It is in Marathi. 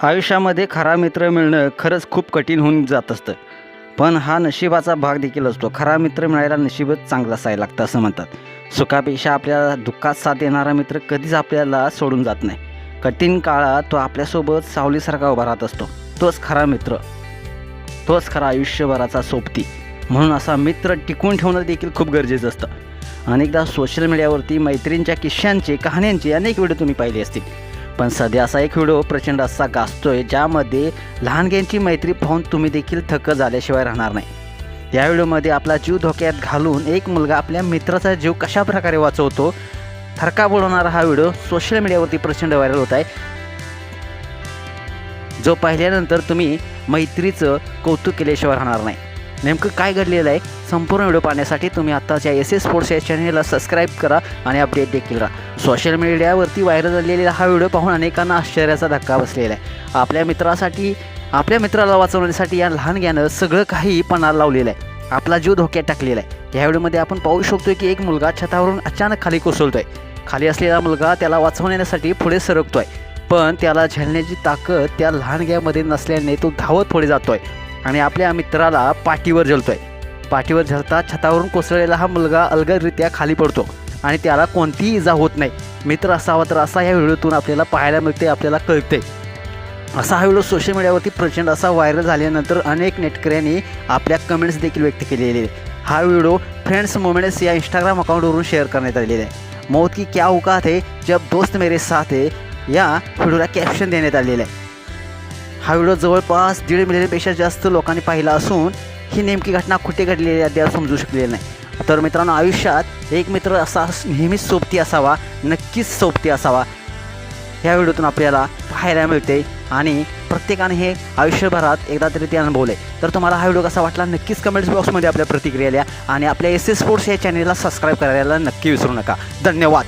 आयुष्यामध्ये खरा मित्र मिळणं खरंच खूप कठीण होऊन जात असतं, पण हा नशिबाचा भाग देखील असतो. खरा मित्र मिळायला नशीबच चांगलं असायला लागतं असं म्हणतात. सुखापेक्षा आपल्याला दुःखात साथ देणारा मित्र कधीच आपल्याला सोडून जात नाही. कठीण काळात तो आपल्यासोबत सावलीसारखा उभा राहत असतो. तोच खरा मित्र, तोच खरा आयुष्यभराचा सोबती. म्हणून असा मित्र टिकवून ठेवणं देखील खूप गरजेचं असतं. अनेकदा सोशल मीडियावरती मैत्रिणींच्या किस्स्यांचे, कहाण्यांचे अनेक व्हिडिओ तुम्ही पाहिले असतील, पण सध्या असा एक व्हिडिओ प्रचंड असा गाजतोय, ज्यामध्ये लहानग्यांची मैत्री पाहून तुम्ही देखील थक्क झाल्याशिवाय राहणार नाही. या व्हिडिओमध्ये आपला जीव धोक्यात घालून एक मुलगा आपल्या मित्राचा जीव कशा प्रकारे वाचवतो, थरका बोलवणारा हा व्हिडिओ सोशल मीडियावरती प्रचंड व्हायरल होत आहे, जो पाहिल्यानंतर तुम्ही मैत्रीचं कौतुक केल्याशिवाय राहणार नाही. नेमकं काय घडलेलं आहे, संपूर्ण व्हिडिओ पाहण्यासाठी तुम्ही आत्ताच्या एस एस स्पोर्ट्स या चॅनेलला सबस्क्राईब करा आणि अपडेट देखील राहा. सोशल मीडियावरती व्हायरल झालेला हा व्हिडिओ पाहून अनेकांना आश्चर्याचा धक्का बसलेला आहे. आपल्या मित्राला वाचवण्यासाठी या लहानग्यानं सगळं काही पणाला लावलेलं आहे, आपला जीव धोक्यात टाकलेला आहे. या व्हिडिओमध्ये आपण पाहू शकतो की एक मुलगा छतावरून अचानक खाली कोसळतोय. खाली असलेला मुलगा त्याला वाचवण्यासाठी पुढे सरकतोय, पण त्याला झेलण्याची ताकद त्या लहानग्यामध्ये नसल्याने तो धावत पुढे जातोय आणि आपल्या मित्राला पाठीवर झेलतोय. पाठीवर झेलता छतावरून कोसळलेला हा मुलगा अलगदरित्या खाली पडतो आणि त्याला कोणतीही इजा होत नाही. मित्र असावा तर असा या व्हिडिओतून आपल्याला पाहायला मिळते, आपल्याला कळते. असा हा व्हिडिओ सोशल मीडियावरती प्रचंड असा व्हायरल झाल्यानंतर अनेक नेटकऱ्यांनी आपल्या कमेंट्स देखील व्यक्त केलेले आहेत. हा व्हिडिओ फ्रेंड्स मोमेंट्स या इंस्टाग्राम अकाउंटवरून शेअर करण्यात आलेला आहे. मौत की क्या औकात है जब दोस्त मेरे साथ है या व्हिडिओला कॅप्शन देण्यात आलेलं आहे. हा व्हिडिओ जवळपास 1.5 मिलियनपेक्षा जास्त लोकांनी पाहिला असून ही नेमकी घटना कुठे घडलेली अद्याप समजू शकलेली नाही. तर मित्रांनो, आयुष्यात एक मित्र असा नेहमीच सोबती असावा, नक्कीच सोबती असावा, ह्या व्हिडिओतून आपल्याला पाहायला मिळते आणि प्रत्येकाने हे आयुष्यभरात एकदा तरी ते अनुभवले. तर तुम्हाला हा व्हिडिओ कसा वाटला नक्कीच कमेंट्स बॉक्समध्ये आपल्या प्रतिक्रिया द्या आणि आपल्या एस एस स्पोर्ट्स या चॅनेलला सबस्क्राईब करायला नक्की विसरू नका. धन्यवाद.